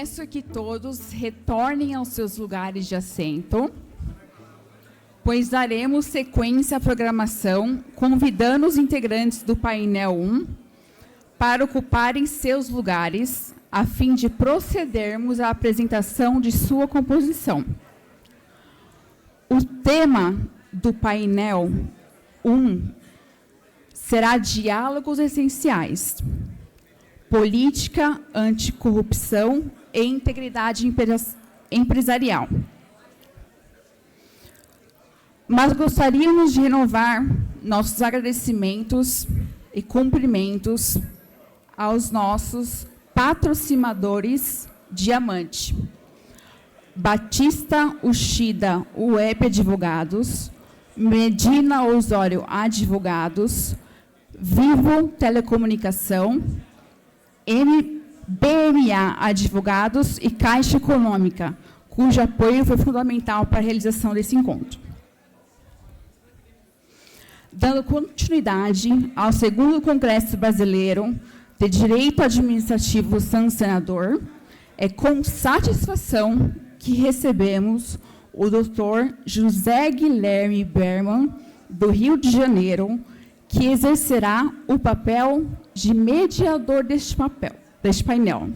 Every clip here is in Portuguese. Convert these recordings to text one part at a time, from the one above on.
Peço que todos retornem aos seus lugares de assento, pois daremos sequência à programação, convidando os integrantes do painel 1 para ocuparem seus lugares, a fim de procedermos à apresentação de sua composição. O tema do painel 1 será Diálogos Essenciais, Política, Anticorrupção e Integridade Empresarial. Mas gostaríamos de renovar nossos agradecimentos e cumprimentos aos nossos patrocinadores Diamante, Batista Uchida Web Advogados, Medina Osório Advogados, Vivo Telecomunicação, BMA Advogados e Caixa Econômica, cujo apoio foi fundamental para a realização desse encontro. Dando continuidade ao 2º Congresso Brasileiro de Direito Administrativo Sancionador, é com satisfação que recebemos o Dr. José Guilherme Berman, do Rio de Janeiro, que exercerá o papel de mediador deste painel.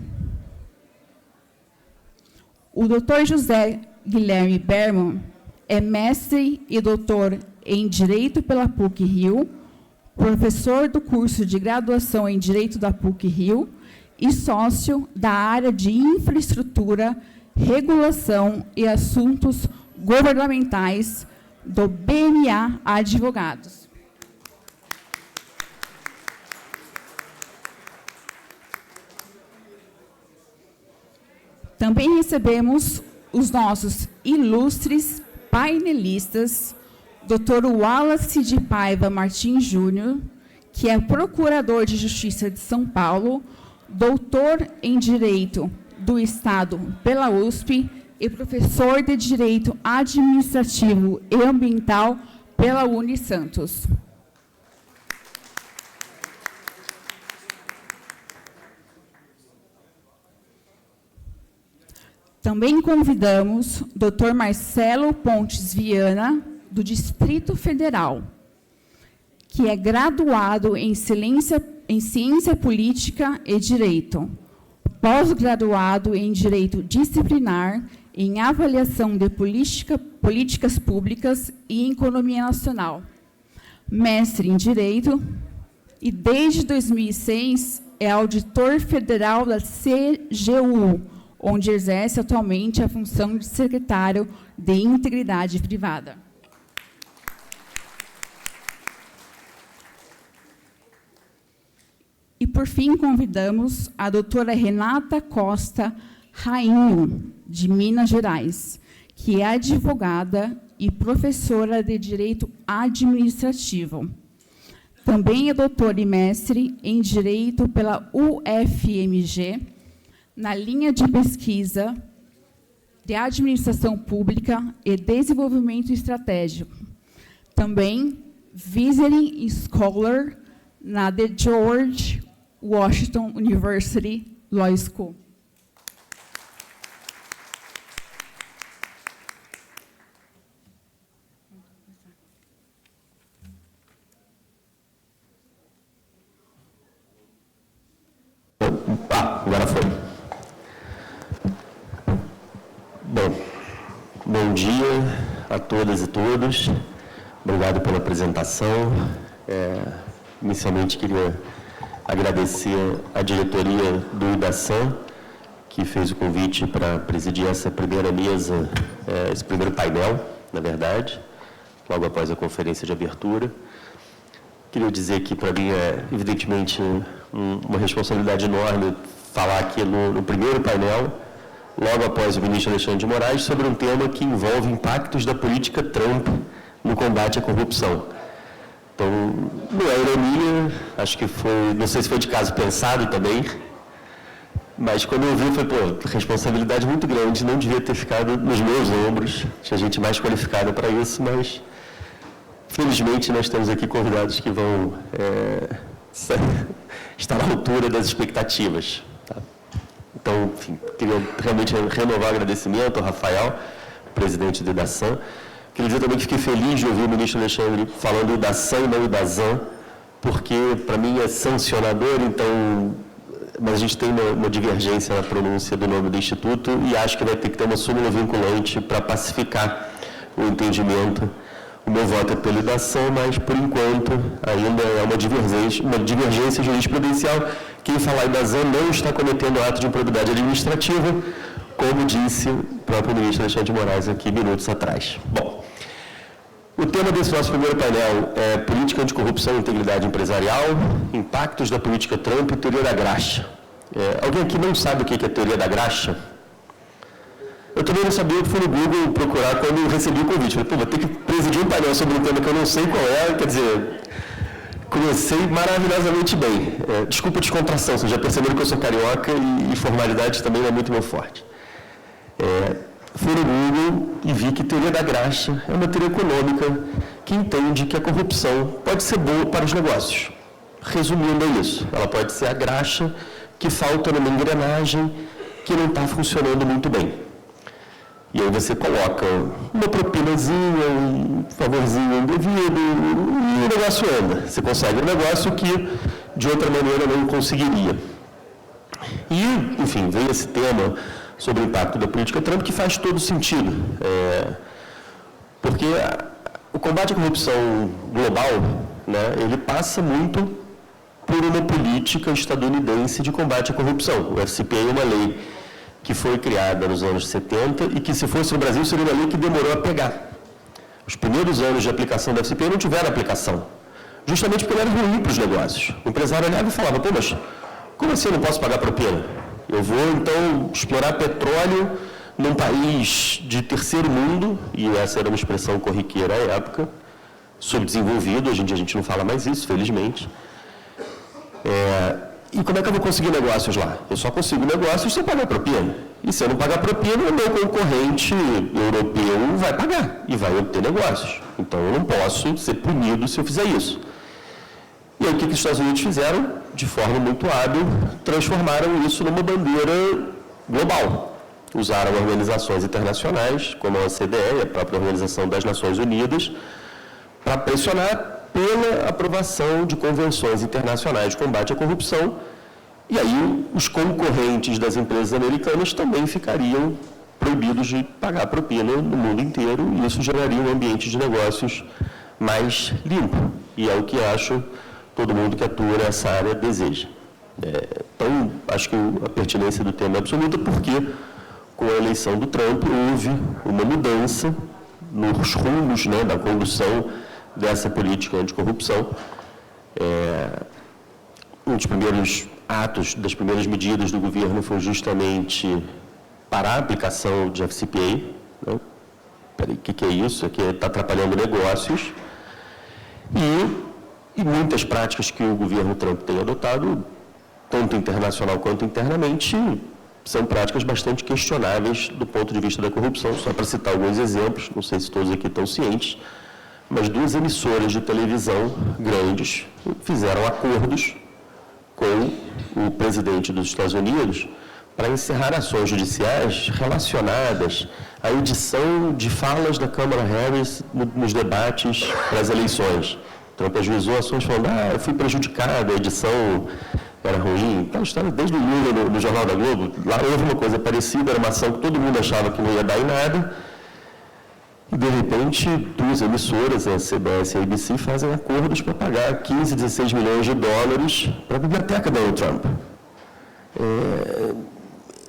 O Dr. José Guilherme Berman é mestre e doutor em Direito pela PUC-Rio, professor do curso de graduação em Direito da PUC-Rio e sócio da área de Infraestrutura, Regulação e Assuntos Governamentais do BMA Advogados. Também recebemos os nossos ilustres painelistas, Dr. Wallace de Paiva Martins Júnior, que é Procurador de Justiça de São Paulo, doutor em Direito do Estado pela USP e professor de Direito Administrativo e Ambiental pela Unisantos. Também convidamos o Dr. Marcelo Pontes Viana, do Distrito Federal, que é graduado em Ciência Política e Direito, pós-graduado em Direito Disciplinar, em Avaliação de Políticas Públicas e em Economia Nacional, mestre em Direito e, desde 2006, é auditor federal da CGU, onde exerce atualmente a função de secretário de Integridade Privada. E, por fim, convidamos a doutora Renata Costa Rainho, de Minas Gerais, que é advogada e professora de Direito Administrativo. Também é doutora e mestre em Direito pela UFMG, na linha de pesquisa de Administração Pública e Desenvolvimento Estratégico. Também Visiting Scholar na The George Washington University Law School. Agora foi. Bom dia a todas e todos. Obrigado pela apresentação. Inicialmente, queria agradecer à diretoria do IDASAN, que fez o convite para presidir essa primeira mesa, esse primeiro painel, na verdade, logo após a conferência de abertura. Queria dizer que, para mim, é, evidentemente, uma responsabilidade enorme falar aqui no primeiro painel, logo após o ministro Alexandre de Moraes, sobre um tema que envolve impactos da política Trump no combate à corrupção. Então, não é ironia, acho que foi, não sei se foi de caso pensado também, mas quando eu vi, foi, responsabilidade muito grande, não devia ter ficado nos meus ombros, tinha gente mais qualificada para isso, mas, felizmente, nós temos aqui convidados que vão estar à altura das expectativas. Tá? Então, enfim, queria realmente renovar o agradecimento ao Rafael, presidente do IDASAN. Queria dizer também que fiquei feliz de ouvir o ministro Alexandre falando IDASAN e não IDASAN, porque, para mim, é sancionador, então, mas a gente tem uma divergência na pronúncia do nome do Instituto e acho que vai ter que ter uma súmula vinculante para pacificar o entendimento. O meu voto é pelo IDASAN, mas, por enquanto, ainda é uma divergência jurisprudencial. Quem falar IDASAN não está cometendo ato de improbidade administrativa, como disse o próprio ministro Alexandre de Moraes aqui minutos atrás. Bom, o tema desse nosso primeiro painel é política anticorrupção e integridade empresarial, impactos da política Trump e teoria da graxa. Alguém aqui não sabe o que é teoria da graxa? Eu também não sabia, fui no Google procurar quando eu recebi o convite. Falei, vou ter que presidir um painel sobre um tema que eu não sei qual é, quer dizer, comecei maravilhosamente bem. Desculpa a descontração, vocês já perceberam que eu sou carioca e formalidade também não é muito meu forte. Fui no Google e vi que teoria da graxa é uma teoria econômica que entende que a corrupção pode ser boa para os negócios. Resumindo, é isso. Ela pode ser a graxa que falta numa engrenagem que não está funcionando muito bem. E aí você coloca uma propinazinha, um favorzinho indevido e o negócio anda. Você consegue um negócio que, de outra maneira, não conseguiria. E, enfim, veio esse tema sobre o impacto da política Trump, que faz todo sentido. Porque o combate à corrupção global, né, ele passa muito por uma política estadunidense de combate à corrupção. O FCPA é uma lei que foi criada nos anos 70 e que, se fosse no Brasil, seria uma lei que demorou a pegar. Os primeiros anos de aplicação da FCPA não tiveram aplicação, justamente porque ela era ruim para os negócios. O empresário olhava e falava, pô, mas como assim eu não posso pagar propina? Eu vou, então, explorar petróleo num país de terceiro mundo, e essa era uma expressão corriqueira à época, subdesenvolvido, hoje em dia a gente não fala mais isso, felizmente. E como é que eu vou conseguir negócios lá? Eu só consigo negócios se eu pagar propina. E se eu não pagar propina, o meu concorrente europeu vai pagar e vai obter negócios. Então, eu não posso ser punido se eu fizer isso. E aí, o que os Estados Unidos fizeram? De forma muito hábil, transformaram isso numa bandeira global. Usaram organizações internacionais, como a OCDE, a própria Organização das Nações Unidas, para pressionar pela aprovação de convenções internacionais de combate à corrupção. E aí, os concorrentes das empresas americanas também ficariam proibidos de pagar propina no mundo inteiro, e isso geraria um ambiente de negócios mais limpo. E é o que acho todo mundo que atua nessa área deseja. Então, acho que a pertinência do tema é absoluta, porque com a eleição do Trump houve uma mudança nos rumos, né, da condução dessa política anticorrupção. Um dos primeiros atos, das primeiras medidas do governo foi justamente parar a aplicação de FCPA. Né? Peraí, o que é isso? É que está atrapalhando negócios. E muitas práticas que o governo Trump tem adotado, tanto internacional quanto internamente, são práticas bastante questionáveis do ponto de vista da corrupção. Só para citar alguns exemplos, não sei se todos aqui estão cientes, mas 2 emissoras de televisão grandes fizeram acordos com o presidente dos Estados Unidos para encerrar ações judiciais relacionadas à edição de falas da Câmara Harris nos debates para as eleições. Trump ajuizou ações falando, eu fui prejudicado, a edição era ruim. Aquela história desde o Lula no Jornal da Globo, lá houve uma coisa parecida, era uma ação que todo mundo achava que não ia dar em nada, e de repente 2 emissoras, a CBS e a ABC, fazem acordos para pagar 15, 16 milhões de dólares para a biblioteca do Trump.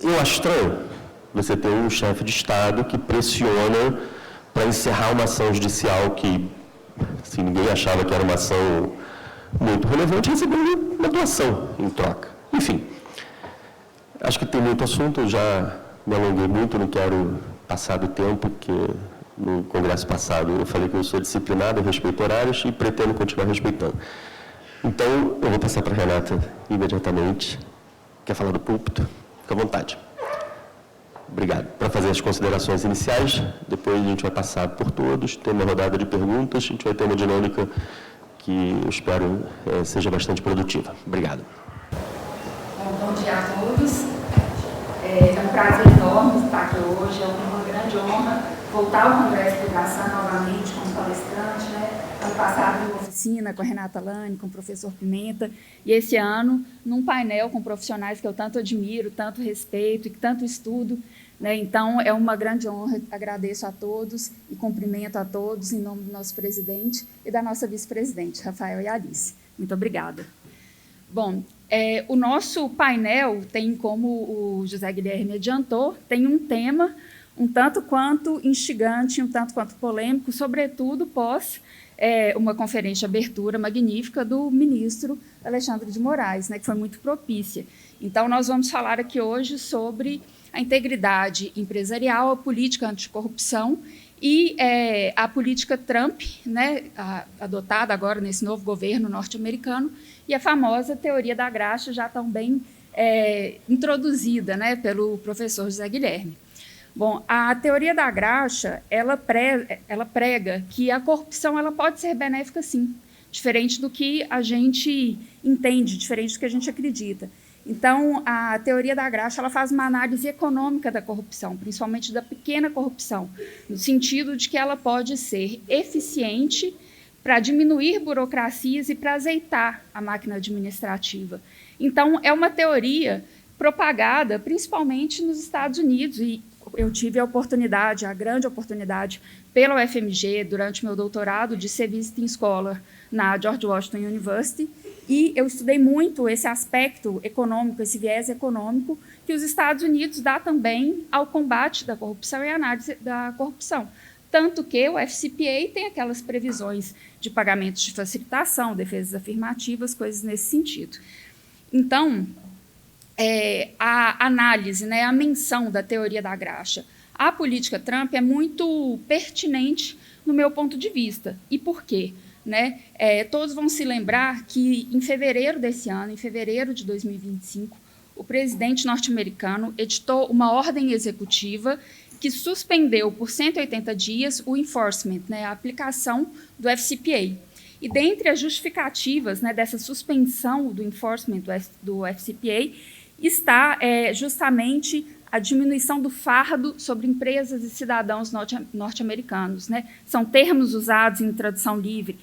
Eu acho estranho você ter um chefe de Estado que pressiona para encerrar uma ação judicial que, assim, ninguém achava que era uma ação muito relevante, recebendo uma doação em troca. Enfim, acho que tem muito assunto, eu já me alonguei muito, não quero passar do tempo, porque no congresso passado eu falei que eu sou disciplinado, eu respeito horários e pretendo continuar respeitando. Então, eu vou passar para a Renata imediatamente. Quer falar do púlpito? Fica à vontade. Obrigado. Para fazer as considerações iniciais, depois a gente vai passar por todos, tem uma rodada de perguntas, a gente vai ter uma dinâmica que eu espero seja bastante produtiva. Obrigado. Bom dia a todos. prazer enorme estar aqui hoje, é uma grande honra voltar ao Congresso de Educação novamente como palestrante, né? Ano passado, em uma oficina com a Renata Lane, com o professor Pimenta, e esse ano, num painel com profissionais que eu tanto admiro, tanto respeito e tanto estudo, né? Então, é uma grande honra, agradeço a todos e cumprimento a todos em nome do nosso presidente e da nossa vice-presidente, Rafael e Alice. Muito obrigada. Bom, o nosso painel tem, como o José Guilherme adiantou, tem um tema um tanto quanto instigante, um tanto quanto polêmico, sobretudo pós uma conferência de abertura magnífica do ministro Alexandre de Moraes, né, que foi muito propícia. Então, nós vamos falar aqui hoje sobre a integridade empresarial, a política anticorrupção e a política Trump, né, adotada agora nesse novo governo norte-americano, e a famosa teoria da graxa, já tão bem introduzida, né, pelo professor José Guilherme. Bom, a teoria da graxa, ela prega que a corrupção ela pode ser benéfica, sim, diferente do que a gente entende, diferente do que a gente acredita. Então, a teoria da graxa ela faz uma análise econômica da corrupção, principalmente da pequena corrupção, no sentido de que ela pode ser eficiente para diminuir burocracias e para azeitar a máquina administrativa. Então, é uma teoria propagada principalmente nos Estados Unidos, e eu tive a grande oportunidade, pela UFMG, durante meu doutorado, de ser visiting scholar na George Washington University, e eu estudei muito esse aspecto econômico, esse viés econômico, que os Estados Unidos dá também ao combate da corrupção e à análise da corrupção. Tanto que o FCPA tem aquelas previsões de pagamentos de facilitação, defesas afirmativas, coisas nesse sentido. Então, a análise, né, a menção da teoria da graxa à política Trump é muito pertinente no meu ponto de vista. E por quê? Né? Todos vão se lembrar que, em fevereiro desse ano, em fevereiro de 2025, o presidente norte-americano editou uma ordem executiva que suspendeu por 180 dias o enforcement, né, a aplicação do FCPA. E, dentre as justificativas, né, dessa suspensão do enforcement do FCPA, está justamente a diminuição do fardo sobre empresas e cidadãos norte-americanos, né? São termos usados em tradução livre.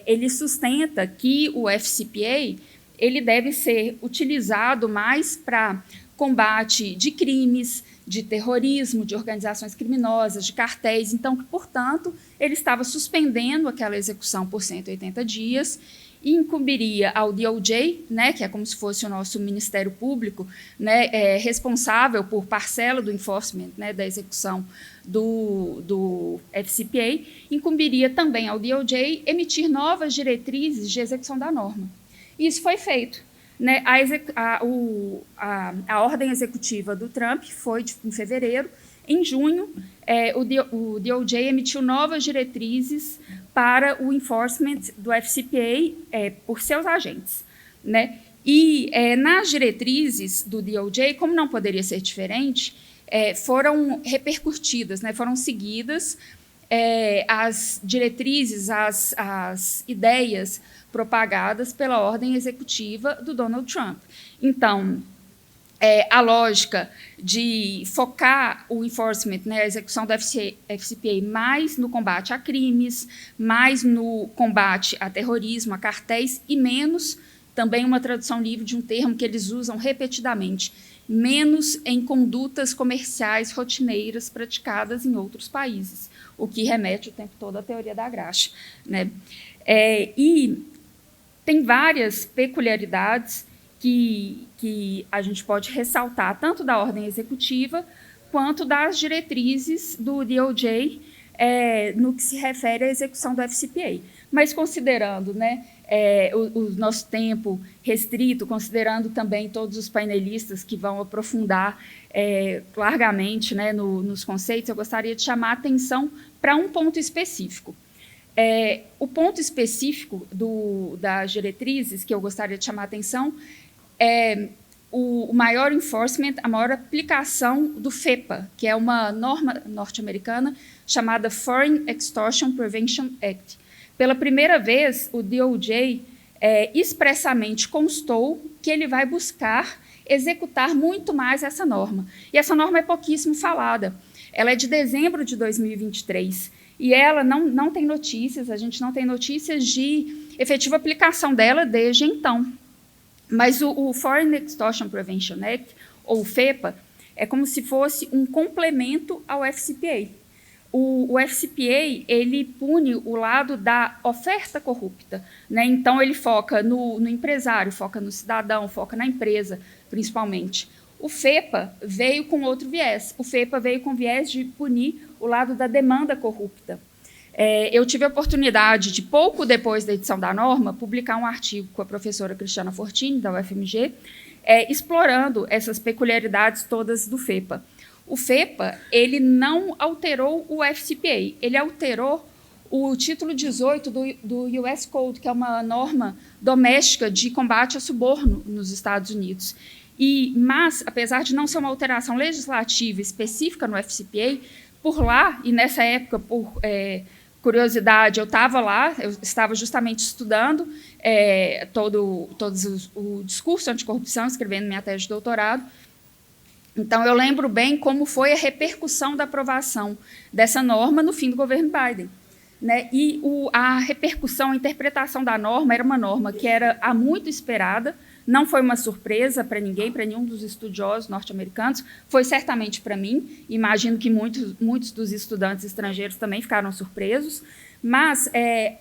Ele sustenta que o FCPA ele deve ser utilizado mais para combate de crimes, de terrorismo, de organizações criminosas, de cartéis. Então, portanto, ele estava suspendendo aquela execução por 180 dias e incumbiria ao DOJ, né, que é como se fosse o nosso Ministério Público, né, responsável por parcela do enforcement, né, da execução do FCPA, incumbiria também ao DOJ emitir novas diretrizes de execução da norma. E isso foi feito. Né, a ordem executiva do Trump foi em fevereiro. Em junho, o DOJ emitiu novas diretrizes para o enforcement do FCPA por seus agentes. Né? E nas diretrizes do DOJ, como não poderia ser diferente, foram repercutidas, né, foram seguidas as diretrizes, as ideias propagadas pela ordem executiva do Donald Trump. Então, a lógica de focar o enforcement, né, a execução do FCPA, mais no combate a crimes, mais no combate a terrorismo, a cartéis, e menos, também uma tradução livre de um termo que eles usam repetidamente, menos em condutas comerciais rotineiras praticadas em outros países, o que remete o tempo todo à teoria da graxa. Né? E tem várias peculiaridades que a gente pode ressaltar, tanto da ordem executiva quanto das diretrizes do DOJ no que se refere à execução do FCPA. Mas, considerando, né, o nosso tempo restrito, considerando também todos os painelistas que vão aprofundar largamente, né, nos conceitos, eu gostaria de chamar a atenção para um ponto específico. O ponto específico das diretrizes que eu gostaria de chamar a atenção é o maior enforcement, a maior aplicação do FEPA, que é uma norma norte-americana chamada Foreign Extortion Prevention Act. Pela primeira vez, o DOJ expressamente constou que ele vai buscar executar muito mais essa norma. E essa norma é pouquíssimo falada. Ela é de dezembro de 2023, e ela não tem notícias, a gente não tem notícias de efetiva aplicação dela desde então. Mas o Foreign Extortion Prevention Act, ou FEPA, é como se fosse um complemento ao FCPA. O FCPA, ele pune o lado da oferta corrupta, né? Então, ele foca no empresário, foca no cidadão, foca na empresa, principalmente. O FEPA veio com outro viés. O FEPA veio com viés de punir o lado da demanda corrupta. Eu tive a oportunidade de, pouco depois da edição da norma, publicar um artigo com a professora Cristiana Fortini, da UFMG, explorando essas peculiaridades todas do FEPA. O FEPA, ele não alterou o FCPA, ele alterou o título 18 do US Code, que é uma norma doméstica de combate a suborno nos Estados Unidos. Mas, apesar de não ser uma alteração legislativa específica no FCPA, por lá, e nessa época, por curiosidade, eu estava lá, eu estava justamente estudando todo o discurso anticorrupção, escrevendo minha tese de doutorado. Então, eu lembro bem como foi a repercussão da aprovação dessa norma no fim do governo Biden, né? E a repercussão, a interpretação da norma era uma norma que era há muito esperada, não foi uma surpresa para ninguém, para nenhum dos estudiosos norte-americanos, foi certamente para mim, imagino que muitos dos estudantes estrangeiros também ficaram surpresos, mas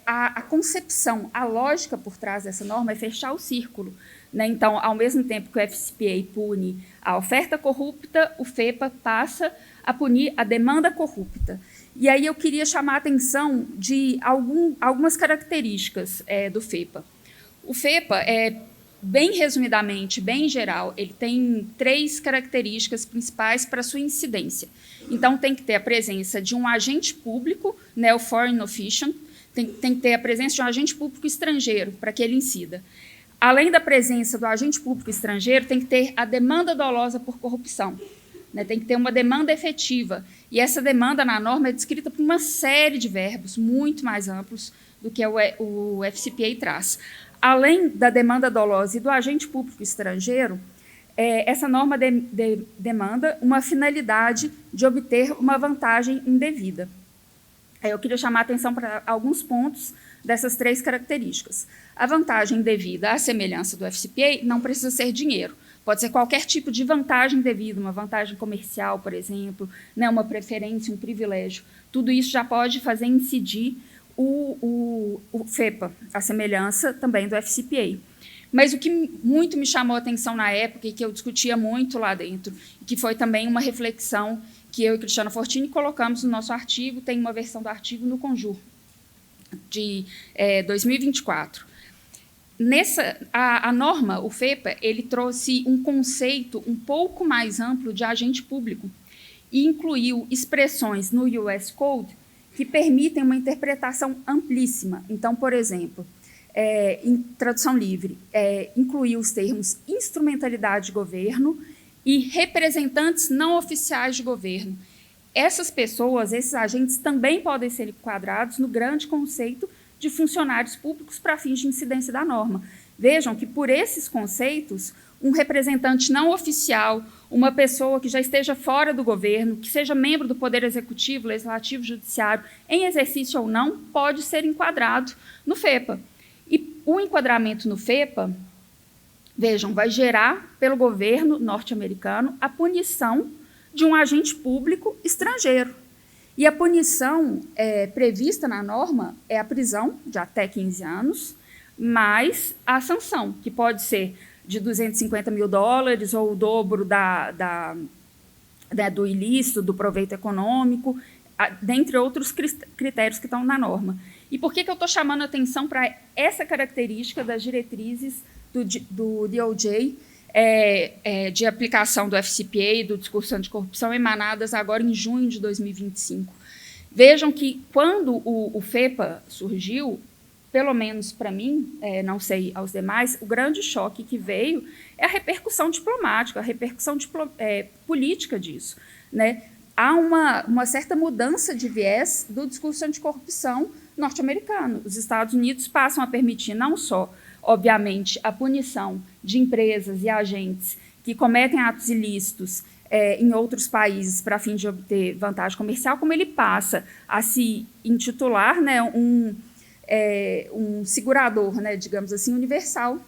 a concepção, a lógica por trás dessa norma é fechar o círculo, né? Então, ao mesmo tempo que o FCPA pune a oferta corrupta, o FEPA passa a punir a demanda corrupta. E aí eu queria chamar a atenção de algumas características do FEPA. O FEPA, bem resumidamente, bem geral, ele tem 3 características principais para sua incidência. Então, tem que ter a presença de um agente público, né, o foreign official, tem que ter a presença de um agente público estrangeiro para que ele incida. Além da presença do agente público estrangeiro, tem que ter a demanda dolosa por corrupção, né? Tem que ter uma demanda efetiva. E essa demanda, na norma, é descrita por uma série de verbos muito mais amplos do que o FCPA traz. Além da demanda dolosa e do agente público estrangeiro, essa norma demanda uma finalidade de obter uma vantagem indevida. Eu queria chamar a atenção para alguns pontos dessas 3 características. A vantagem indevida, à semelhança do FCPA, não precisa ser dinheiro. Pode ser qualquer tipo de vantagem indevida, uma vantagem comercial, por exemplo, né, uma preferência, um privilégio. Tudo isso já pode fazer incidir o FEPA, a semelhança também do FCPA. Mas o que muito me chamou a atenção na época e que eu discutia muito lá dentro, e que foi também uma reflexão que eu e Cristiana Fortini colocamos no nosso artigo, tem uma versão do artigo no Conjur, de 2024. A norma, o FEPA, ele trouxe um conceito um pouco mais amplo de agente público e incluiu expressões no US Code que permitem uma interpretação amplíssima. Então, por exemplo, em tradução livre, incluiu os termos instrumentalidade de governo e representantes não oficiais de governo. Essas pessoas, esses agentes, também podem ser enquadrados no grande conceito de funcionários públicos para fins de incidência da norma. Vejam que, por esses conceitos, um representante não oficial, uma pessoa que já esteja fora do governo, que seja membro do Poder Executivo, Legislativo, Judiciário, em exercício ou não, pode ser enquadrado no FEPA. E o enquadramento no FEPA, vejam, vai gerar, pelo governo norte-americano, a punição de um agente público estrangeiro. E a punição prevista na norma é a prisão de até 15 anos, mais a sanção, que pode ser de $250 mil ou o dobro do ilícito, do proveito econômico, dentre outros critérios que estão na norma. E por que eu estou chamando a atenção para essa característica das diretrizes do DOJ, de aplicação do FCPA e do discurso anticorrupção emanadas agora em junho de 2025. Vejam que, quando o FEPA surgiu, pelo menos para mim, não sei aos demais, o grande choque que veio é a repercussão diplomática, a repercussão política disso, né? Há uma certa mudança de viés do discurso anticorrupção norte-americano. Os Estados Unidos passam a permitir não só, obviamente, a punição de empresas e agentes que que cometem atos ilícitos em outros países para fim de obter vantagem comercial, como ele passa a se intitular, né, um segurador, né, digamos assim, universal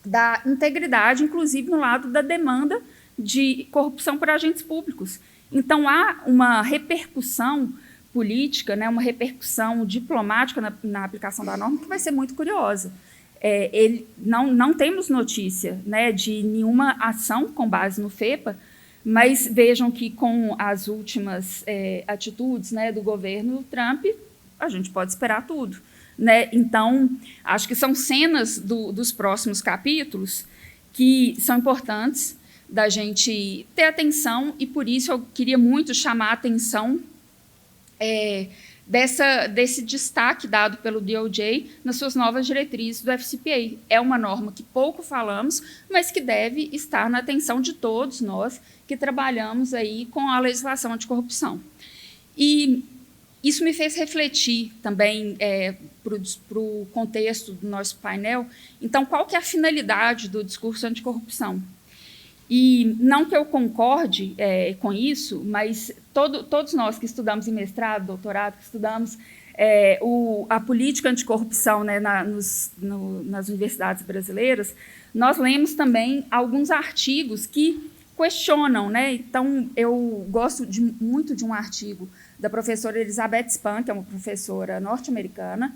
da integridade, inclusive no lado da demanda de corrupção por agentes públicos. Então, há uma repercussão política, né, uma repercussão diplomática na aplicação da norma que vai ser muito curiosa. Não temos notícia, né, de nenhuma ação com base no FEPA, mas vejam que, com as últimas atitudes, né, do governo Trump, a gente pode esperar tudo, né? Então, acho que são cenas dos próximos capítulos que são importantes da gente ter atenção, e por isso eu queria muito chamar a atenção desse destaque dado pelo DOJ nas suas novas diretrizes do FCPA. É uma norma que pouco falamos, mas que deve estar na atenção de todos nós que trabalhamos aí com a legislação anticorrupção. E isso me fez refletir também para o contexto do nosso painel. Então, qual que é a finalidade do discurso anticorrupção? E não que eu concorde com isso, mas todos nós que estudamos em mestrado, doutorado, que estudamos a política anticorrupção, né, nas universidades brasileiras, nós lemos também alguns artigos que questionam, né? Então, eu gosto muito de um artigo da professora Elizabeth Spahn, que é uma professora norte-americana,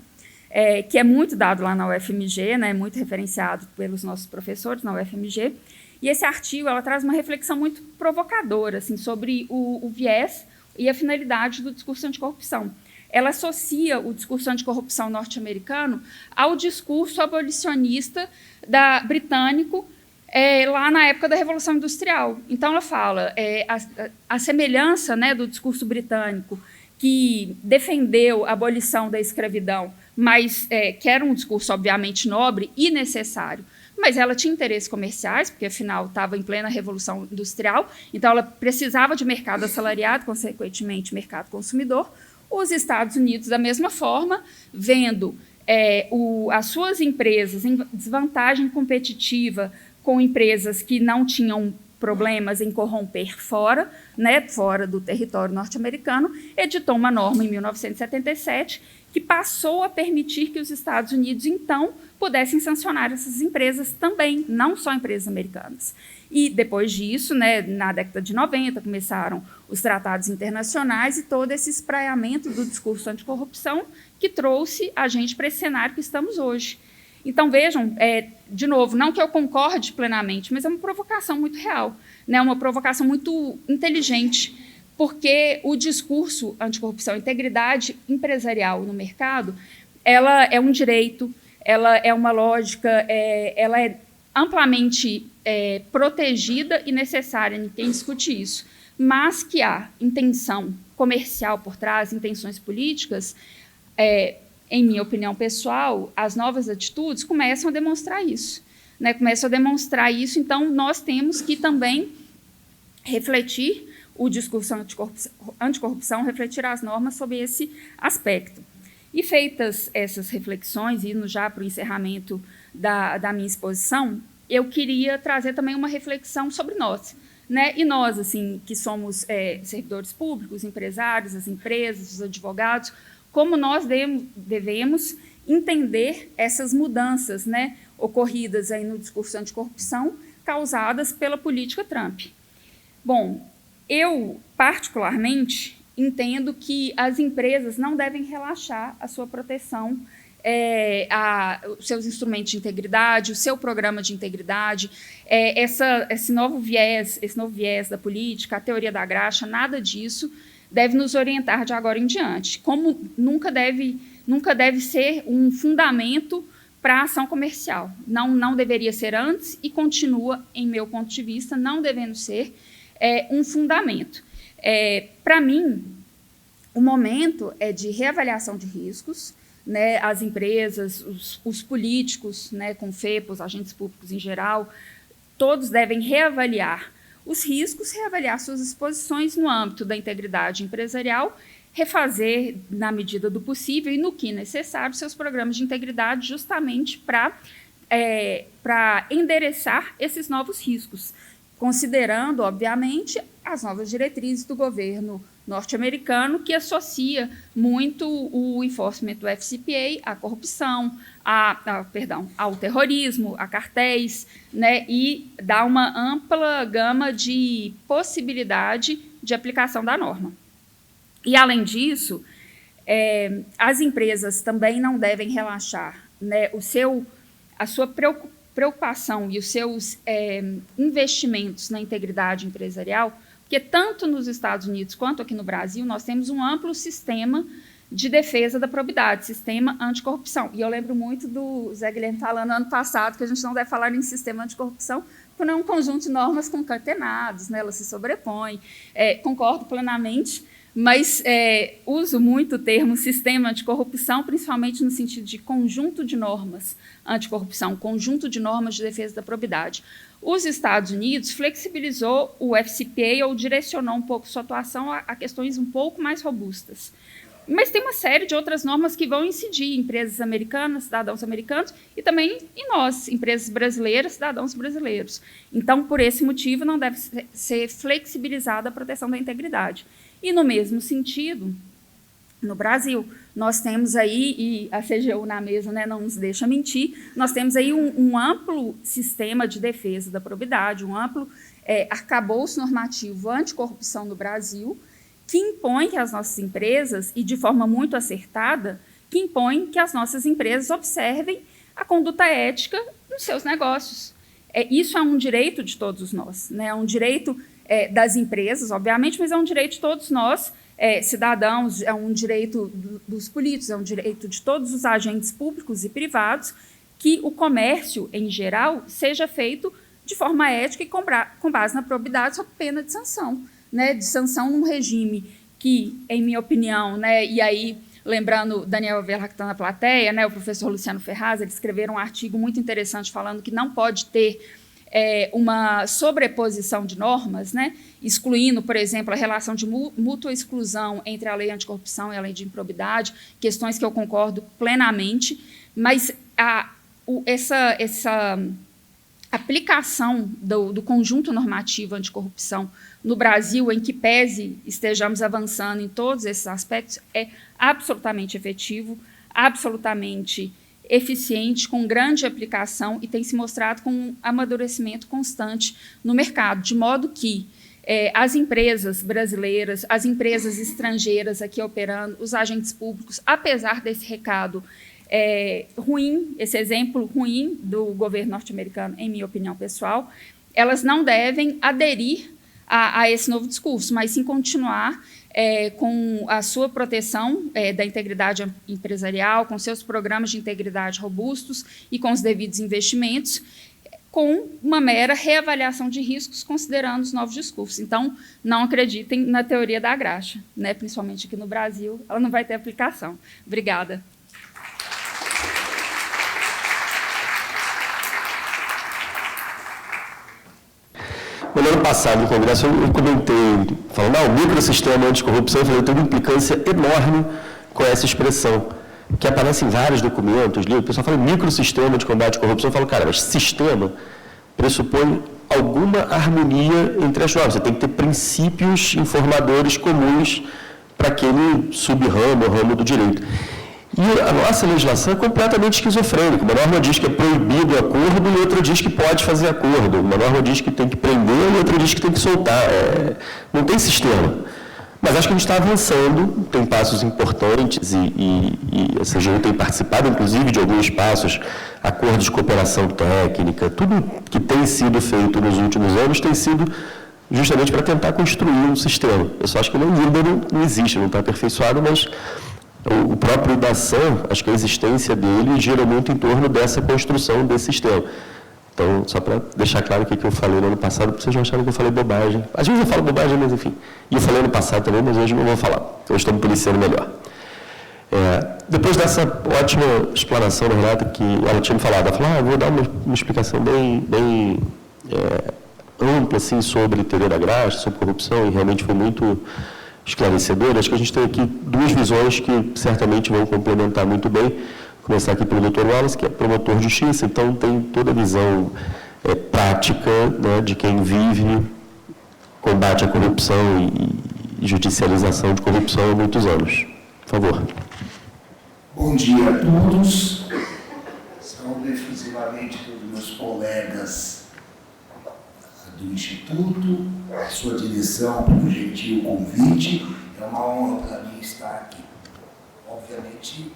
que é muito dado lá na UFMG, né, muito referenciado pelos nossos professores na UFMG. E esse artigo ela traz uma reflexão muito provocadora assim, sobre o viés e a finalidade do discurso anticorrupção. Ela associa o discurso anticorrupção norte-americano ao discurso abolicionista britânico lá na época da Revolução Industrial. Então, ela fala a semelhança, né, do discurso britânico, que defendeu a abolição da escravidão, mas que era um discurso, obviamente, nobre e necessário, mas ela tinha interesses comerciais, porque, afinal, estava em plena Revolução Industrial, então ela precisava de mercado assalariado, consequentemente, mercado consumidor. Os Estados Unidos, da mesma forma, vendo as suas empresas em desvantagem competitiva com empresas que não tinham problemas em corromper fora, né, fora do território norte-americano, editou uma norma em 1977 que passou a permitir que os Estados Unidos, então, pudessem sancionar essas empresas também, não só empresas americanas. E, depois disso, né, na década de 90, começaram os tratados internacionais e todo esse espraiamento do discurso anticorrupção que trouxe a gente para esse cenário que estamos hoje. Então, vejam, de novo, não que eu concorde plenamente, mas é uma provocação muito real, né, uma provocação muito inteligente, porque o discurso anticorrupção, integridade empresarial no mercado, ela é um direito, ela é uma lógica, ela é amplamente protegida e necessária, ninguém discute isso, mas que há intenção comercial por trás, intenções políticas, em minha opinião pessoal, as novas atitudes começam a demonstrar isso, né? Começam a demonstrar isso, então nós temos que também refletir o discurso anticorrupção, refletir as normas sobre esse aspecto. E feitas essas reflexões, indo já para o encerramento da minha exposição, eu queria trazer também uma reflexão sobre nós, né? E nós, assim, que somos servidores públicos, empresários, as empresas, os advogados, como nós devemos entender essas mudanças, né, ocorridas aí no discurso anticorrupção, causadas pela política Trump. Bom, eu, particularmente, entendo que as empresas não devem relaxar a sua proteção, os seus instrumentos de integridade, o seu programa de integridade, esse novo viés da política, a teoria da graxa, nada disso deve nos orientar de agora em diante, como nunca deve ser um fundamento para a ação comercial. Não deveria ser antes e continua, em meu ponto de vista, não devendo ser um fundamento. Para mim, o momento é de reavaliação de riscos, né? As empresas, os políticos, né, com FEPA, os agentes públicos em geral, todos devem reavaliar os riscos, reavaliar suas exposições no âmbito da integridade empresarial, refazer, na medida do possível e no que necessário, seus programas de integridade justamente para endereçar esses novos riscos, considerando, obviamente, as novas diretrizes do governo norte-americano, que associa muito o enforcement do FCPA à corrupção, ao terrorismo, a cartéis, né, e dá uma ampla gama de possibilidade de aplicação da norma. E, além disso, as empresas também não devem relaxar, né, a sua preocupação e os seus investimentos na integridade empresarial, porque tanto nos Estados Unidos quanto aqui no Brasil nós temos um amplo sistema de defesa da probidade, sistema anticorrupção. E eu lembro muito do Zé Guilherme falando ano passado que a gente não deve falar em sistema anticorrupção, porque é um conjunto de normas concatenadas, né, elas se sobrepõem. Concordo plenamente, mas uso muito o termo sistema anticorrupção, principalmente no sentido de conjunto de normas anticorrupção, conjunto de normas de defesa da probidade. Os Estados Unidos flexibilizou o FCPA ou direcionou um pouco sua atuação a questões um pouco mais robustas. Mas tem uma série de outras normas que vão incidir em empresas americanas, cidadãos americanos, e também em nós, empresas brasileiras, cidadãos brasileiros. Então, por esse motivo, não deve ser flexibilizada a proteção da integridade. E, no mesmo sentido, no Brasil, nós temos aí, e a CGU na mesa, né, não nos deixa mentir, nós temos aí um amplo sistema de defesa da probidade, um amplo arcabouço normativo anticorrupção no Brasil, que impõe que as nossas empresas, e de forma muito acertada, que impõe que as nossas empresas observem a conduta ética nos seus negócios. Isso é um direito de todos nós, né? É um direito das empresas, obviamente, mas é um direito de todos nós, cidadãos, é um direito dos políticos, é um direito de todos os agentes públicos e privados, que o comércio, em geral, seja feito de forma ética e com base na probidade, sob pena de sanção. Né, de sanção num regime que, em minha opinião, né, e aí, lembrando Daniel Verla, que está na plateia, né, o professor Luciano Ferraz, eles escreveram um artigo muito interessante falando que não pode ter uma sobreposição de normas, né, excluindo, por exemplo, a relação de mútua exclusão entre a lei anticorrupção e a lei de improbidade, questões que eu concordo plenamente, mas essa aplicação do conjunto normativo anticorrupção no Brasil, em que pese estejamos avançando em todos esses aspectos, é absolutamente efetivo, absolutamente eficiente, com grande aplicação e tem se mostrado com um amadurecimento constante no mercado, de modo que as empresas brasileiras, as empresas estrangeiras aqui operando, os agentes públicos, apesar desse recado ruim, esse exemplo ruim do governo norte-americano, em minha opinião pessoal, elas não devem aderir a esse novo discurso, mas sim continuar com a sua proteção da integridade empresarial, com seus programas de integridade robustos e com os devidos investimentos, com uma mera reavaliação de riscos, considerando os novos discursos. Então, não acreditem na teoria da graxa, né? Principalmente aqui no Brasil, ela não vai ter aplicação. Obrigada. No ano passado, no Congresso, eu comentei, falando, o microsistema anticorrupção, eu falei, tem uma implicância enorme com essa expressão, que aparece em vários documentos, o pessoal fala microsistema de combate à corrupção, eu falo, cara, mas sistema pressupõe alguma harmonia entre as normas, você tem que ter princípios informadores comuns para aquele sub-ramo, ramo do direito. E a nossa legislação é completamente esquizofrênica. Uma norma diz que é proibido o acordo e outra diz que pode fazer acordo. Uma norma diz que tem que prender e outra diz que tem que soltar. Não tem sistema. Mas acho que a gente está avançando, tem passos importantes e a CGU tem participado, inclusive, de alguns passos, acordos de cooperação técnica, tudo que tem sido feito nos últimos anos tem sido justamente para tentar construir um sistema. Eu só acho que ainda não existe, não está aperfeiçoado, mas o próprio IDASAN, acho que a existência dele gira muito em torno dessa construção desse sistema. Então, só para deixar claro o que eu falei no ano passado, para vocês não acharem que eu falei bobagem. Às vezes eu falo bobagem, mas enfim. E eu falei no passado também, mas hoje não vou falar. Hoje estou me policiando melhor. Depois dessa ótima explanação da Renata, que ela tinha me falado, ela falou, eu vou dar uma explicação bem ampla assim, sobre teoria da graxa, sobre corrupção, e realmente foi muito esclarecedor. Acho que a gente tem aqui duas visões que certamente vão complementar muito bem. Vou começar aqui pelo Dr. Wallace, que é promotor de justiça, então tem toda a visão prática, né, de quem vive, combate à corrupção e judicialização de corrupção há muitos anos. Por favor. Bom dia a todos. Saúdo efusivamente todos os meus colegas do Instituto, a sua direção pelo gentil convite. É uma honra para mim estar aqui. Obviamente,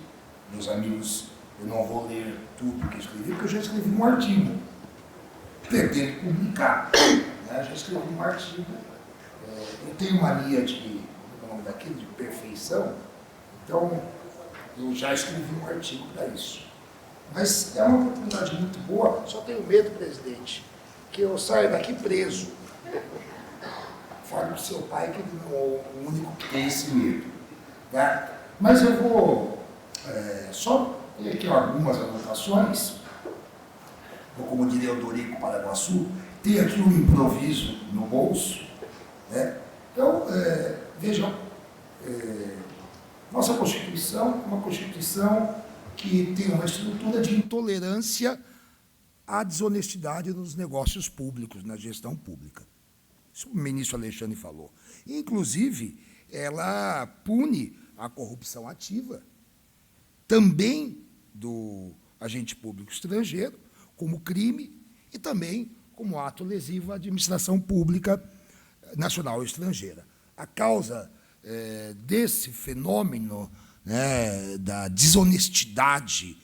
meus amigos, eu não vou ler tudo que eu escrevi, porque eu já escrevi um artigo. Pretendo publicar. Né? Já escrevi um artigo. Eu tenho mania de, daquilo, de perfeição, então eu já escrevi um artigo para isso. Mas é uma oportunidade muito boa, só tenho medo, presidente, que eu saia daqui preso. Fale para o seu pai que ele não é o único que tem esse medo. Tá? Mas eu vou só ter aqui algumas anotações. Ou como diria o Dorico Paraguaçu, tem aqui um improviso no bolso. Né? Então, vejam, nossa Constituição é uma Constituição que tem uma estrutura de intolerância à desonestidade nos negócios públicos, na gestão pública. Isso o ministro Alexandre falou. Inclusive, ela pune a corrupção ativa, também do agente público estrangeiro, como crime e também como ato lesivo à administração pública nacional ou estrangeira. A causa desse fenômeno, né, da desonestidade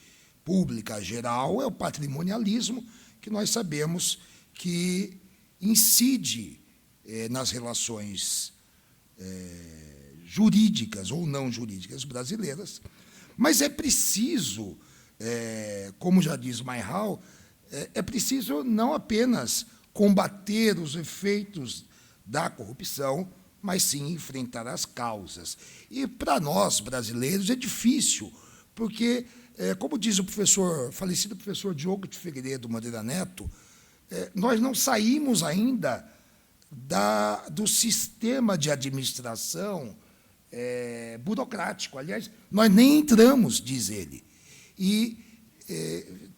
pública geral é o patrimonialismo, que nós sabemos que incide nas relações jurídicas ou não jurídicas brasileiras, mas é preciso, como já diz Mayhall, é preciso não apenas combater os efeitos da corrupção, mas sim enfrentar as causas. E, para nós, brasileiros, é difícil, porque, como diz o falecido professor Diogo de Figueiredo Moreira Neto, nós não saímos ainda do sistema de administração burocrático. Aliás, nós nem entramos, diz ele. E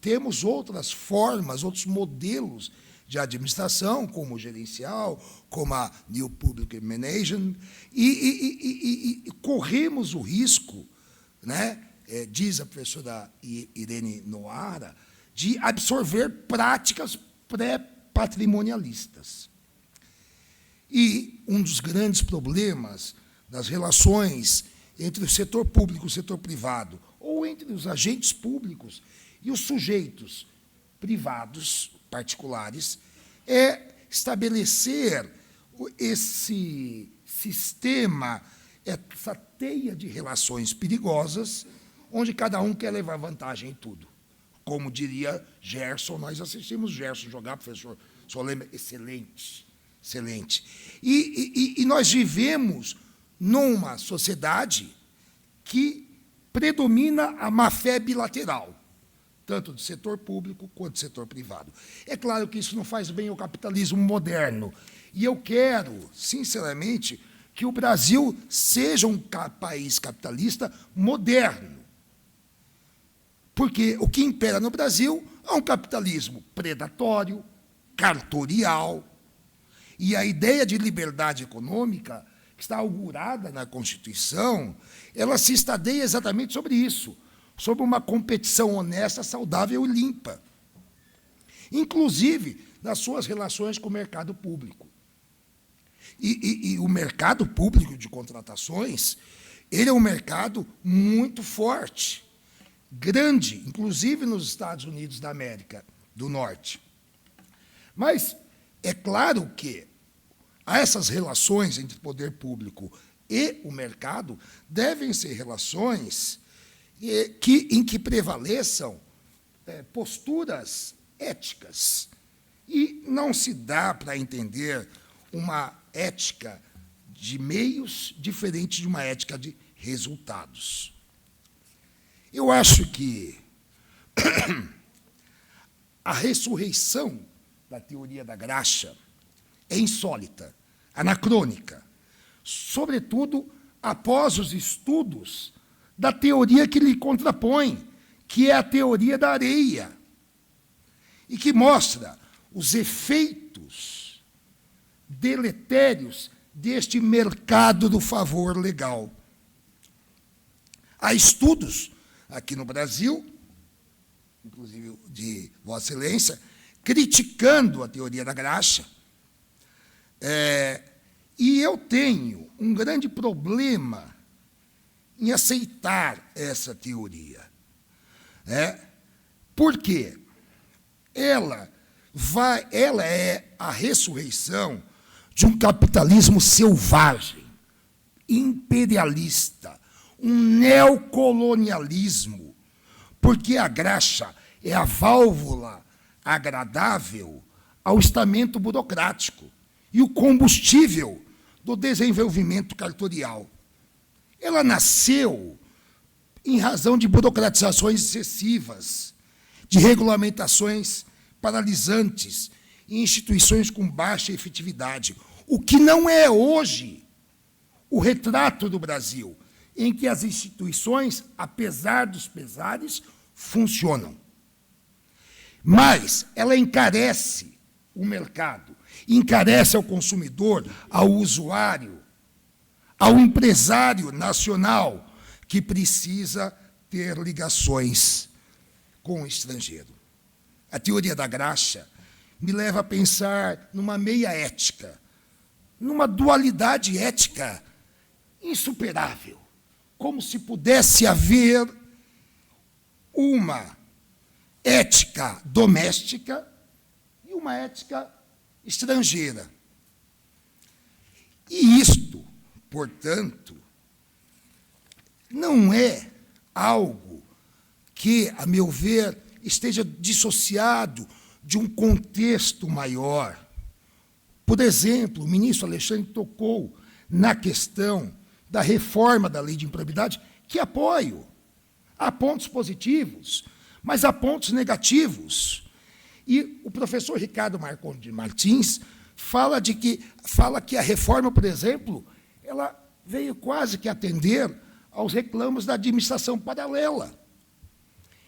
temos outras formas, outros modelos de administração, como o gerencial, como a New Public Management, e corremos o risco, né, diz a professora Irene Noara, de absorver práticas pré-patrimonialistas. E um dos grandes problemas das relações entre o setor público e o setor privado, ou entre os agentes públicos e os sujeitos privados, particulares, é estabelecer esse sistema, essa teia de relações perigosas, onde cada um quer levar vantagem em tudo. Como diria Gerson, nós assistimos Gerson jogar, professor Solema, excelente, excelente. E nós vivemos numa sociedade que predomina a má-fé bilateral, tanto do setor público quanto do setor privado. É claro que isso não faz bem ao capitalismo moderno. E eu quero, sinceramente, que o Brasil seja um país capitalista moderno. Porque o que impera no Brasil é um capitalismo predatório, cartorial. E a ideia de liberdade econômica, que está augurada na Constituição, ela se estadeia exatamente sobre isso, sobre uma competição honesta, saudável e limpa, inclusive nas suas relações com o mercado público. E o mercado público de contratações, ele é um mercado muito forte, grande, inclusive nos Estados Unidos da América do Norte. Mas é claro que essas relações entre o poder público e o mercado devem ser relações em que prevaleçam posturas éticas. E não se dá para entender uma ética de meios diferente de uma ética de resultados. Eu acho que a ressurreição da teoria da graxa é insólita, anacrônica, sobretudo após os estudos da teoria que lhe contrapõe, que é a teoria da areia, e que mostra os efeitos deletérios deste mercado do favor legal. Há estudos aqui no Brasil, inclusive de Vossa Excelência, criticando a teoria da graxa. E eu tenho um grande problema em aceitar essa teoria. Por quê? Ela é a ressurreição de um capitalismo selvagem, imperialista, um neocolonialismo, porque a graxa é a válvula agradável ao estamento burocrático e o combustível do desenvolvimento cartorial. Ela nasceu em razão de burocratizações excessivas, de regulamentações paralisantes e instituições com baixa efetividade, o que não é hoje o retrato do Brasil, em que as instituições, apesar dos pesares, funcionam. Mas ela encarece o mercado, encarece ao consumidor, ao usuário, ao empresário nacional, que precisa ter ligações com o estrangeiro. A teoria da graxa me leva a pensar numa meia ética, numa dualidade ética insuperável, como se pudesse haver uma ética doméstica e uma ética estrangeira. E isto, portanto, não é algo que, a meu ver, esteja dissociado de um contexto maior. Por exemplo, o ministro Alexandre tocou na questão da reforma da lei de improbidade, que apoio. Há pontos positivos, mas há pontos negativos. E o professor Ricardo Marcondes Martins fala que a reforma, por exemplo, ela veio quase que atender aos reclamos da administração paralela.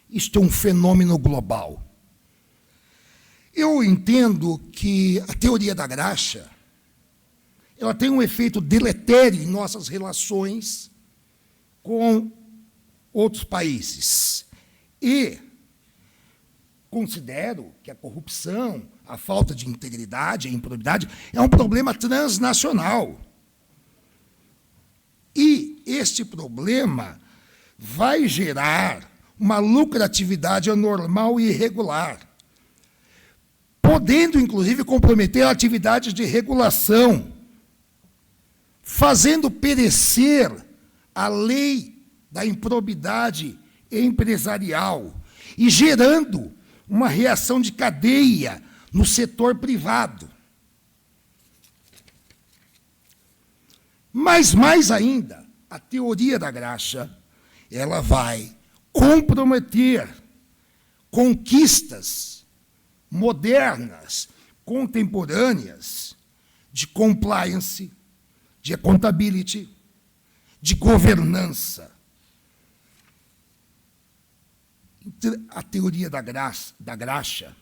Isto é um fenômeno global. Eu entendo que a teoria da graxa ela tem um efeito deletério em nossas relações com outros países. E considero que a corrupção, a falta de integridade, a improbidade, é um problema transnacional. E este problema vai gerar uma lucratividade anormal e irregular, podendo, inclusive, comprometer atividades de regulação, fazendo perecer a lei da improbidade empresarial e gerando uma reação de cadeia no setor privado. Mas, mais ainda, a teoria da graxa ela vai comprometer conquistas modernas, contemporâneas, de compliance, de accountability, de governança. A teoria da graxa,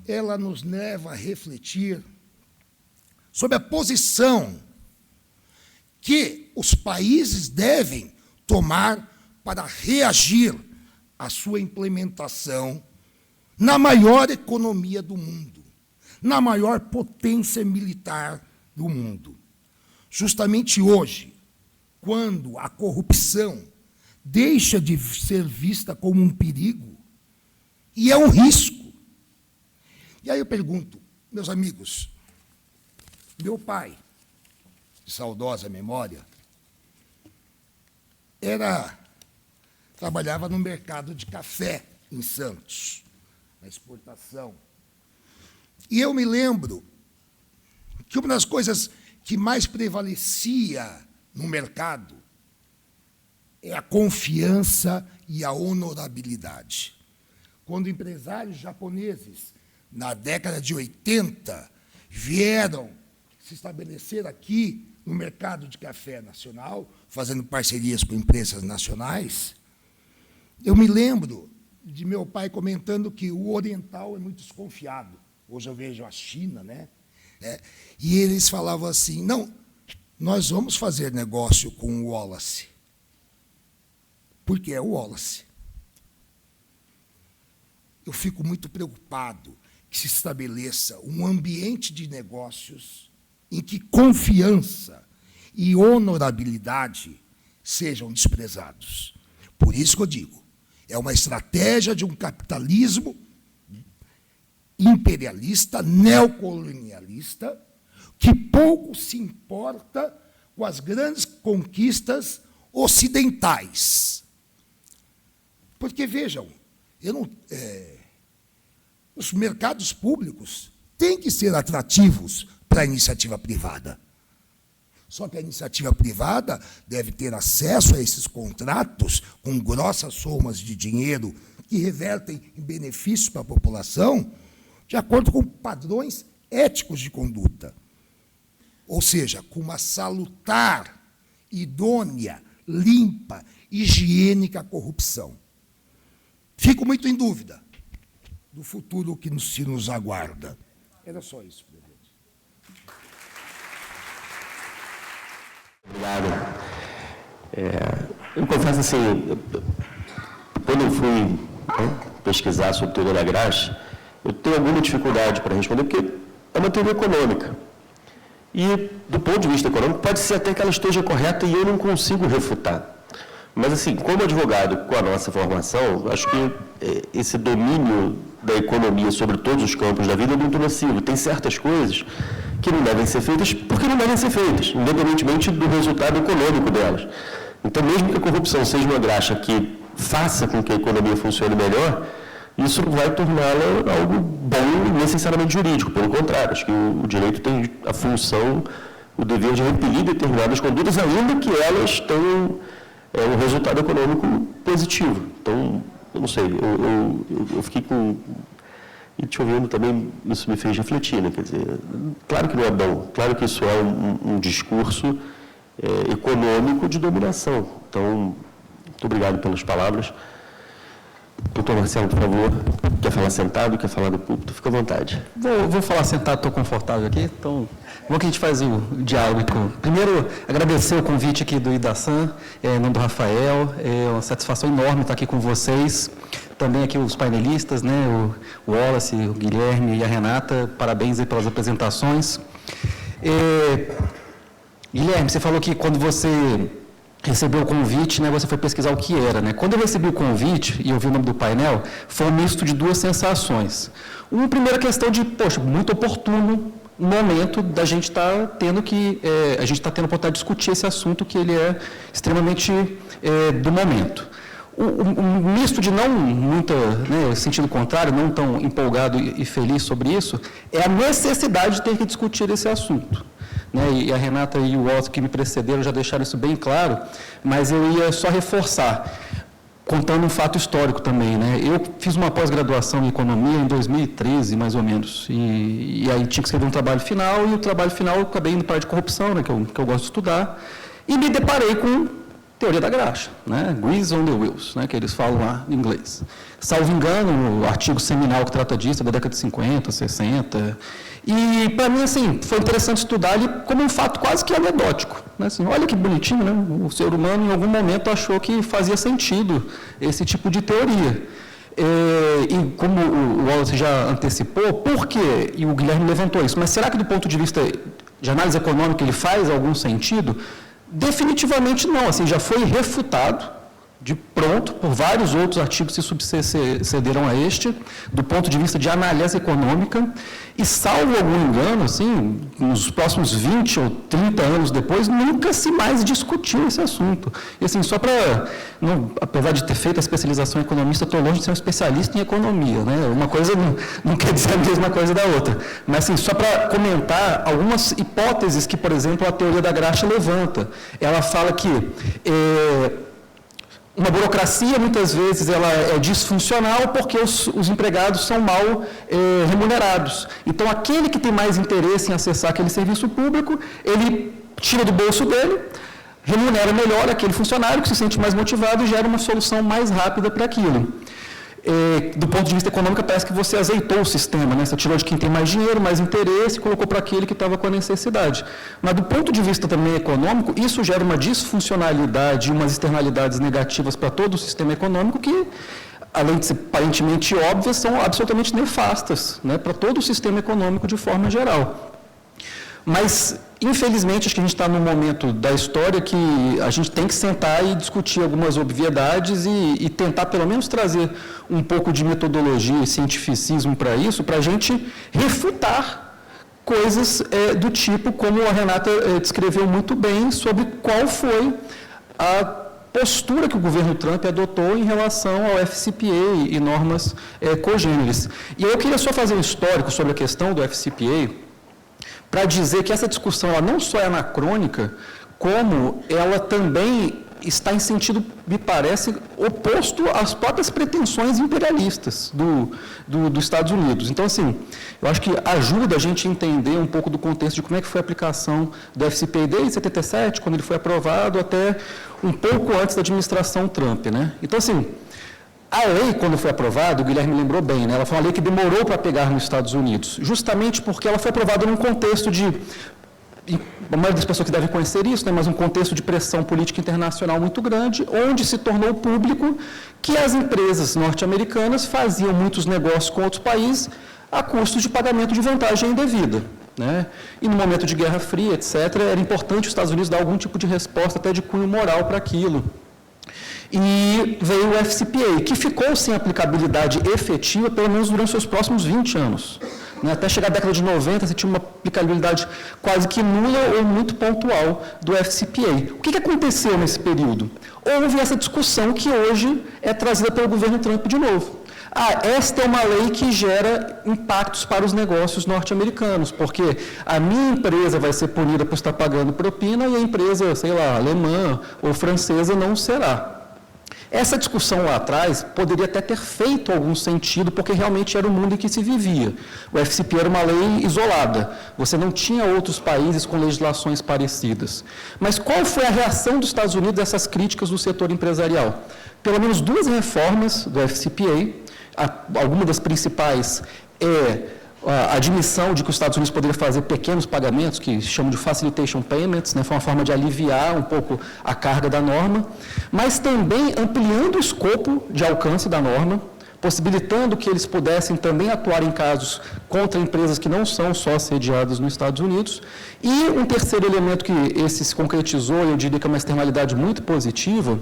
ela nos leva a refletir sobre a posição que os países devem tomar para reagir à sua implementação na maior economia do mundo, na maior potência militar do mundo. Justamente hoje, quando a corrupção deixa de ser vista como um perigo e é um risco. E aí eu pergunto, meus amigos, meu pai, de saudosa memória, trabalhava no mercado de café em Santos, na exportação. E eu me lembro que uma das coisas que mais prevalecia no mercado é a confiança e a honorabilidade. Quando empresários japoneses, na década de 80, vieram se estabelecer aqui no mercado de café nacional, fazendo parcerias com empresas nacionais, eu me lembro de meu pai comentando que o oriental é muito desconfiado. Hoje eu vejo a China, né? E eles falavam assim, não, nós vamos fazer negócio com o Wallace, porque é o Wallace. Eu fico muito preocupado que se estabeleça um ambiente de negócios em que confiança e honorabilidade sejam desprezados. Por isso que eu digo, é uma estratégia de um capitalismo imperialista, neocolonialista, que pouco se importa com as grandes conquistas ocidentais. Porque, vejam, os mercados públicos têm que ser atrativos para a iniciativa privada. Só que a iniciativa privada deve ter acesso a esses contratos com grossas somas de dinheiro que revertem em benefícios para a população, de acordo com padrões éticos de conduta. Ou seja, com uma salutar, idônea, limpa, higiênica corrupção. Fico muito em dúvida do futuro que se nos aguarda. Era só isso, presidente. Obrigado. Eu confesso assim, quando eu fui pesquisar sobre teoria da graxa, eu tenho alguma dificuldade para responder, porque é uma teoria econômica. E, do ponto de vista econômico, pode ser até que ela esteja correta e eu não consigo refutar. Mas, assim, como advogado, com a nossa formação, acho que esse domínio da economia sobre todos os campos da vida é muito nocivo. Tem certas coisas que não devem ser feitas porque não devem ser feitas, independentemente do resultado econômico delas. Então, mesmo que a corrupção seja uma graxa que faça com que a economia funcione melhor, isso não vai torná-la algo bom e necessariamente jurídico. Pelo contrário, acho que o direito tem a função, o dever de repelir determinadas condutas, ainda que elas tenham um resultado econômico positivo. Então, eu não sei, eu fiquei com... E te ouvindo também, isso me fez refletir, né? Quer dizer, claro que não é bom, claro que isso é um discurso econômico de dominação. Então, muito obrigado pelas palavras. Doutor Marcelo, por favor, quer falar sentado, quer falar do púlpito? Fica à vontade. Vou falar sentado, estou confortável aqui, então vamos que a gente faz o diálogo. Primeiro, agradecer o convite aqui do IDASAN, em nome do Rafael, é uma satisfação enorme estar aqui com vocês, também aqui os painelistas, né, o Wallace, o Guilherme e a Renata, parabéns aí pelas apresentações. Guilherme, você falou que quando você recebeu o convite, né, você foi pesquisar o que era, né? Quando eu recebi o convite e eu vi o nome do painel, foi um misto de duas sensações. Uma primeira questão de, poxa, muito oportuno o momento da gente estar tendo que, a gente está tendo a oportunidade de discutir esse assunto que ele é extremamente do momento. Um misto de não muita, né, sentido contrário, não tão empolgado e feliz sobre isso, é a necessidade de ter que discutir esse assunto. Né, e a Renata e o Otto que me precederam já deixaram isso bem claro, mas eu ia só reforçar, contando um fato histórico também. Né? Eu fiz uma pós-graduação em economia em 2013, mais ou menos, e aí tinha que escrever um trabalho final, e o trabalho final eu acabei indo para a área de corrupção, né, que eu gosto de estudar, e me deparei com teoria da graxa, né? Grease on the Wheels, né? Que eles falam lá em inglês. Salvo engano, o artigo seminal que trata disso é da década de 50, 60. E, para mim, assim, foi interessante estudar ele como um fato quase que anedótico. Né? Assim, olha que bonitinho, né? O ser humano, em algum momento, achou que fazia sentido esse tipo de teoria. E como o Wallace já antecipou, por quê? E o Guilherme levantou isso, mas será que, do ponto de vista de análise econômica, ele faz algum sentido? Definitivamente não, assim, já foi refutado de pronto por vários outros artigos que se sucederam a este, do ponto de vista de análise econômica, e salvo algum engano, assim, nos próximos 20 ou 30 anos depois, nunca se mais discutiu esse assunto. E assim, só para, apesar de ter feito a especialização em economista, estou longe de ser um especialista em economia, né? Uma coisa não quer dizer a mesma coisa da outra. Mas assim, só para comentar algumas hipóteses que, por exemplo, a teoria da graxa levanta. Ela fala que uma burocracia, muitas vezes, ela é disfuncional porque os empregados são mal remunerados. Então, aquele que tem mais interesse em acessar aquele serviço público, ele tira do bolso dele, remunera melhor aquele funcionário que se sente mais motivado e gera uma solução mais rápida para aquilo. do ponto de vista econômico, parece que você azeitou o sistema, né? Você tirou de quem tem mais dinheiro, mais interesse, e colocou para aquele que estava com a necessidade. Mas, do ponto de vista também econômico, isso gera uma disfuncionalidade e umas externalidades negativas para todo o sistema econômico que, além de ser aparentemente óbvias, são absolutamente nefastas, né, para todo o sistema econômico de forma geral. Mas, infelizmente, acho que a gente está num momento da história que a gente tem que sentar e discutir algumas obviedades e tentar, pelo menos, trazer um pouco de metodologia e cientificismo para isso, para a gente refutar coisas do tipo, como a Renata descreveu muito bem, sobre qual foi a postura que o governo Trump adotou em relação ao FCPA e normas cogêneres. E eu queria só fazer um histórico sobre a questão do FCPA, para dizer que essa discussão ela não só é anacrônica, como ela também está em sentido, me parece, oposto às próprias pretensões imperialistas dos Estados Unidos. Então, assim, eu acho que ajuda a gente a entender um pouco do contexto de como é que foi a aplicação do FCPA desde 77, quando ele foi aprovado, até um pouco antes da administração Trump, né? Então, assim, a lei, quando foi aprovada, o Guilherme lembrou bem, né? Ela foi uma lei que demorou para pegar nos Estados Unidos, justamente porque ela foi aprovada num contexto de, a maioria das pessoas que devem conhecer isso, né, mas um contexto de pressão política internacional muito grande, onde se tornou público que as empresas norte-americanas faziam muitos negócios com outros países a custos de pagamento de vantagem indevida, né? E no momento de Guerra Fria, etc., era importante os Estados Unidos dar algum tipo de resposta, até de cunho moral para aquilo. E veio o FCPA, que ficou sem aplicabilidade efetiva, pelo menos durante os seus próximos 20 anos. Né? Até chegar à década de 90, você tinha uma aplicabilidade quase que nula ou muito pontual do FCPA. O que aconteceu nesse período? Houve essa discussão que hoje é trazida pelo governo Trump de novo. Esta é uma lei que gera impactos para os negócios norte-americanos, porque a minha empresa vai ser punida por estar pagando propina e a empresa, sei lá, alemã ou francesa não será. Essa discussão lá atrás poderia até ter feito algum sentido, porque realmente era o mundo em que se vivia. O FCPA era uma lei isolada, você não tinha outros países com legislações parecidas. Mas qual foi a reação dos Estados Unidos a essas críticas do setor empresarial? Pelo menos 2 reformas do FCPA, alguma das principais a admissão de que os Estados Unidos poderiam fazer pequenos pagamentos, que chamam de facilitation payments, né, foi uma forma de aliviar um pouco a carga da norma, mas também ampliando o escopo de alcance da norma, possibilitando que eles pudessem também atuar em casos contra empresas que não são só sediadas nos Estados Unidos. E um terceiro elemento que esse se concretizou, eu diria que é uma externalidade muito positiva,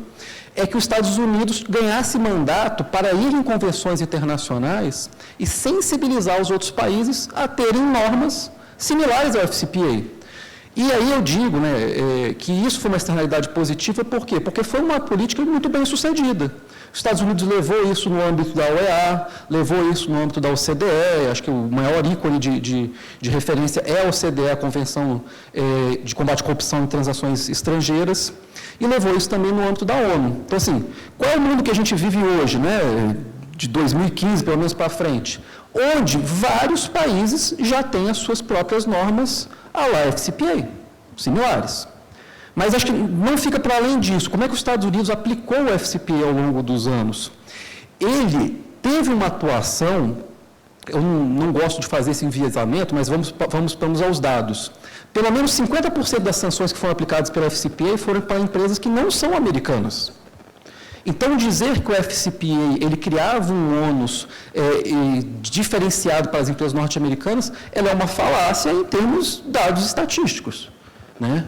é que os Estados Unidos ganhasse mandato para ir em convenções internacionais e sensibilizar os outros países a terem normas similares ao FCPA. E aí eu digo, né, que isso foi uma externalidade positiva, por quê? Porque foi uma política muito bem sucedida. Os Estados Unidos levou isso no âmbito da OEA, levou isso no âmbito da OCDE, acho que o maior ícone de referência é a OCDE, a Convenção de Combate à Corrupção em Transações Estrangeiras, e levou isso também no âmbito da ONU. Então, assim, qual é o mundo que a gente vive hoje, né, de 2015, pelo menos para frente? Onde vários países já têm as suas próprias normas à la FCPA, similares. Mas acho que não fica para além disso. Como é que os Estados Unidos aplicou o FCPA ao longo dos anos? Ele teve uma atuação, eu não gosto de fazer esse enviesamento, mas vamos aos dados. Pelo menos 50% das sanções que foram aplicadas pela FCPA foram para empresas que não são americanas. Então, dizer que o FCPA ele criava um ônus diferenciado para as empresas norte-americanas, ela é uma falácia em termos de dados estatísticos, né?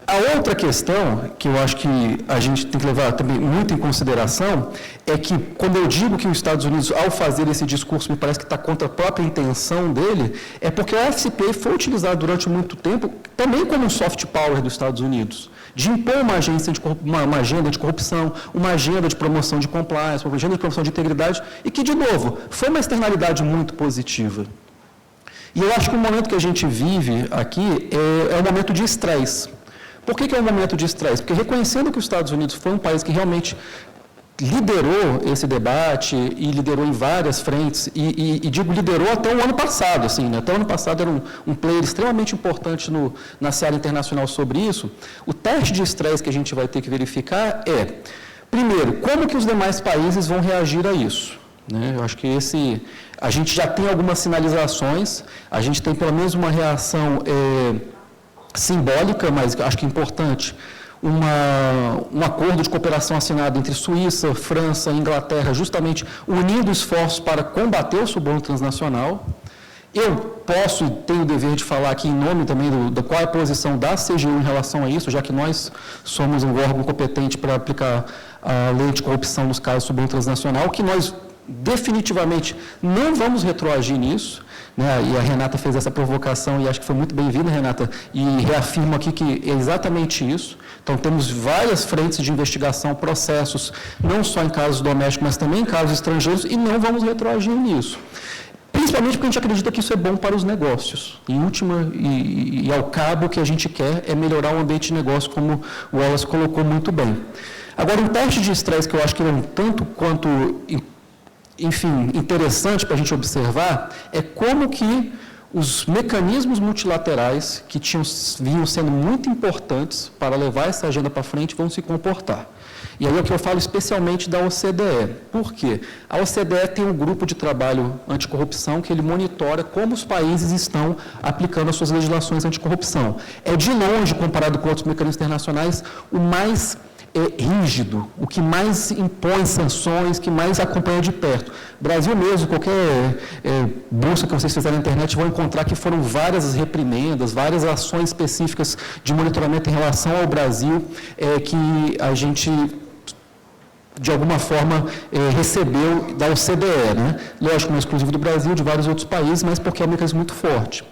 A outra questão, que eu acho que a gente tem que levar também muito em consideração, é que, quando eu digo que os Estados Unidos, ao fazer esse discurso, me parece que está contra a própria intenção dele, é porque o FCPA foi utilizado durante muito tempo também como um soft power dos Estados Unidos, de impor uma agenda de corrupção, uma agenda de promoção de compliance, uma agenda de promoção de integridade, e que, de novo, foi uma externalidade muito positiva. E eu acho que o momento que a gente vive aqui é um momento de estresse. Por que é um momento de estresse? Porque, reconhecendo que os Estados Unidos foi um país que realmente liderou esse debate e liderou em várias frentes, e digo liderou até o ano passado, assim, né? Até o ano passado era um player extremamente importante na seara internacional sobre isso. O teste de estresse que a gente vai ter que verificar é Primeiro, como que os demais países vão reagir a isso? Né? Eu acho que a gente já tem algumas sinalizações, a gente tem pelo menos uma reação simbólica, mas acho que é importante, um acordo de cooperação assinado entre Suíça, França e Inglaterra, justamente unindo esforços para combater o suborno transnacional. Eu posso e tenho o dever de falar aqui em nome também do qual é a posição da CGU em relação a isso, já que nós somos um órgão competente para aplicar a lei de corrupção nos casos de suborno transnacional, que nós definitivamente não vamos retroagir nisso, né? E a Renata fez essa provocação e acho que foi muito bem-vinda, Renata, e reafirmo aqui que é exatamente isso. Então, temos várias frentes de investigação, processos, não só em casos domésticos, mas também em casos estrangeiros, e não vamos retroagir nisso. Principalmente porque a gente acredita que isso é bom para os negócios. Em última e ao cabo, o que a gente quer é melhorar o ambiente de negócio, como o Wallace colocou muito bem. Agora, um teste de estresse que eu acho que é um tanto quanto, enfim, interessante para a gente observar, é como que os mecanismos multilaterais, que vinham sendo muito importantes para levar essa agenda para frente, vão se comportar. E aí é o que eu falo especialmente da OCDE. Por quê? A OCDE tem um grupo de trabalho anticorrupção que ele monitora como os países estão aplicando as suas legislações anticorrupção. É de longe, comparado com outros mecanismos internacionais, o mais rígido, o que mais impõe sanções, que mais acompanha de perto. Brasil mesmo, qualquer busca que vocês fizerem na internet vão encontrar que foram várias reprimendas, várias ações específicas de monitoramento em relação ao Brasil, que a gente, de alguma forma, recebeu da OCDE, né? Lógico, não é exclusivo do Brasil, de vários outros países, mas porque é um mecanismo muito forte.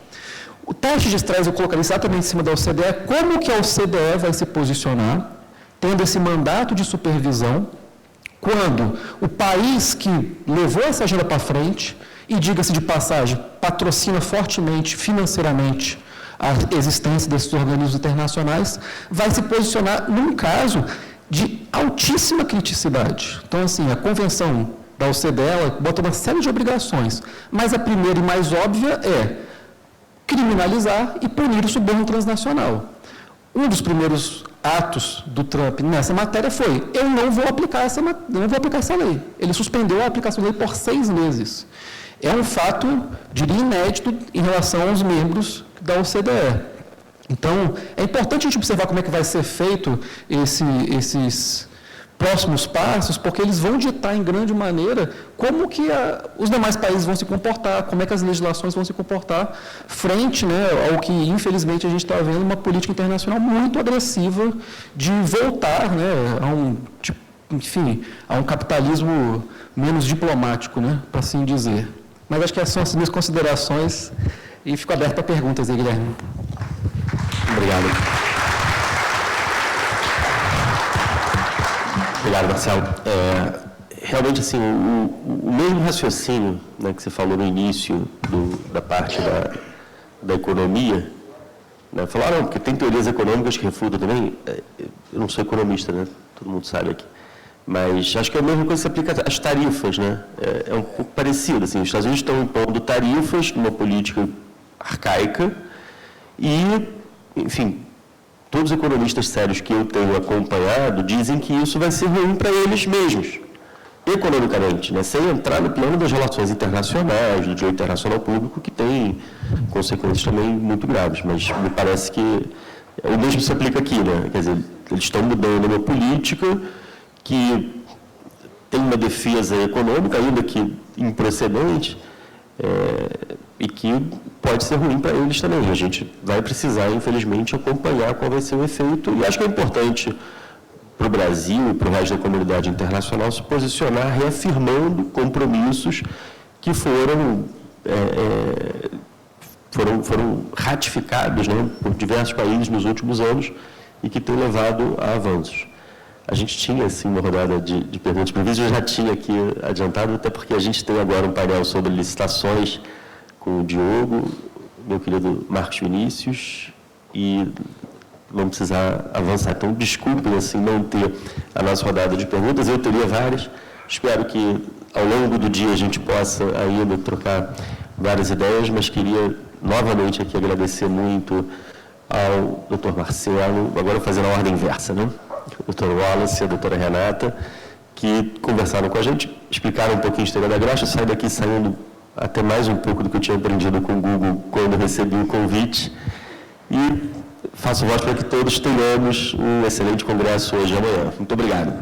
O teste de estresse eu colocaria exatamente em cima da OCDE, como que a OCDE vai se posicionar, tendo esse mandato de supervisão, quando o país que levou essa agenda para frente, e diga-se de passagem, patrocina fortemente, financeiramente, a existência desses organismos internacionais, vai se posicionar num caso de altíssima criticidade. Então, assim, a convenção da OCDE, ela bota uma série de obrigações, mas a primeira e mais óbvia é criminalizar e punir o suborno transnacional. Um dos primeiros atos do Trump nessa matéria foi: eu não vou aplicar essa lei. Ele suspendeu a aplicação da lei por 6 meses. É um fato, diria, inédito em relação aos membros da OCDE. Então, é importante a gente observar como é que vai ser feito esses próximos passos, porque eles vão ditar em grande maneira como que os demais países vão se comportar, como é que as legislações vão se comportar frente, né, ao que, infelizmente, a gente está vendo uma política internacional muito agressiva de voltar, né, a um capitalismo menos diplomático, né, para assim dizer. Mas acho que essas são as minhas considerações e fico aberto a perguntas aí, Guilherme. Obrigado. Obrigado, Marcelo. Realmente, assim, o mesmo raciocínio, né, que você falou no início da parte da economia, né, falaram, porque tem teorias econômicas que refutam também. Eu não sou economista, né? Todo mundo sabe aqui. Mas acho que é a mesma coisa que se aplica às tarifas, né? É um pouco parecido, assim. Os Estados Unidos estão impondo tarifas numa política arcaica e, enfim, todos os economistas sérios que eu tenho acompanhado dizem que isso vai ser ruim para eles mesmos, economicamente, né? Sem entrar no plano das relações internacionais, do direito internacional público, que tem consequências também muito graves. Mas me parece que o mesmo se aplica aqui, né? Quer dizer, eles estão mudando uma política que tem uma defesa econômica, ainda que improcedente, e que pode ser ruim para eles também. A gente vai precisar, infelizmente, acompanhar qual vai ser o efeito, e acho que é importante para o Brasil e para o resto da comunidade internacional se posicionar reafirmando compromissos que foram ratificados, né, por diversos países nos últimos anos e que têm levado a avanços. A gente tinha, assim, uma rodada de perguntas previstas, eu já tinha aqui adiantado, até porque a gente tem agora um painel sobre licitações com o Diogo, meu querido Marcos Vinícius, e vamos precisar avançar. Então, desculpem, assim, não ter a nossa rodada de perguntas, eu teria várias. Espero que, ao longo do dia, a gente possa ainda trocar várias ideias, mas queria novamente aqui agradecer muito ao Dr. Marcelo, agora fazendo a ordem inversa, né? o Dr. Wallace e a doutora Renata, que conversaram com a gente, explicaram um pouquinho a história da Graxa. Eu saí daqui saindo até mais um pouco do que eu tinha aprendido com o Google quando eu recebi o convite. E faço voto para que todos tenhamos um excelente congresso hoje e amanhã. Muito obrigado.